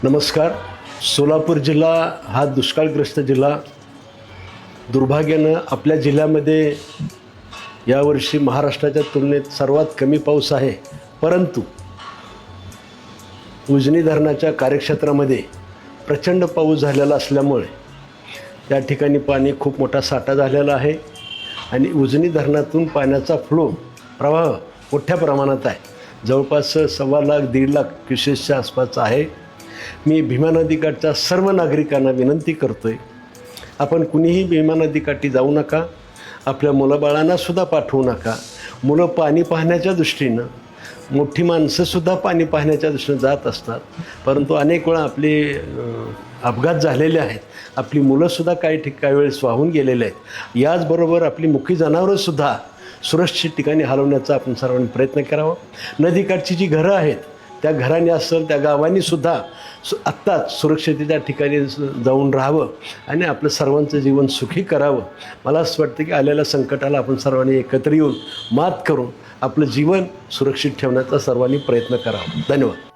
नमस्कार. सोलापूर जिल्हा हा दुष्काळग्रस्त जिल्हा. दुर्भाग्यानं आपल्या जिल्ह्यामध्ये यावर्षी महाराष्ट्राच्या तुलनेत सर्वात कमी पाऊस आहे. परंतु उजनी धरणाच्या कार्यक्षेत्रामध्ये प्रचंड पाऊस झालेला असल्यामुळे त्या ठिकाणी पाणी खूप मोठा साठा झालेला आहे आणि उजनी धरणातून पाण्याचा प्रवाह मोठ्या प्रमाणात आहे. जवळपास 1.25 लाख 1.5 लाख क्युसेसच्या आसपासचा आहे. मी भीमा नदीकाठच्या सर्व नागरिकांना विनंती करतो आहे, आपण कुणीही भीमा नदीकाठी जाऊ नका. आपल्या मुलाबाळांनासुद्धा पाठवू नका. मुलं पाणी पाहण्याच्या दृष्टीनं, मोठी माणसंसुद्धा पाणी पाहण्याच्या दृष्टीनं जात असतात. परंतु अनेक वेळा आपले अपघात झालेले आहेत. आपली मुलंसुद्धा काही वेळेस वाहून गेलेले आहेत. याचबरोबर आपली मुकी जनावरंसुद्धा सुरक्षित ठिकाणी हलवण्याचा आपण सर्वांनी प्रयत्न करावा. नदीकाठची जी घरं आहेत त्या घरांनी असेल त्या गावांनीसुद्धा आत्ताच सुरक्षिततेच्या ठिकाणी जाऊन राहावं आणि आपलं सर्वांचं जीवन सुखी करावं. मला असं वाटतं की आलेल्या संकटाला आपण सर्वांनी एकत्र येऊन मात करून आपलं जीवन सुरक्षित ठेवण्याचा सर्वांनी प्रयत्न करावा. धन्यवाद.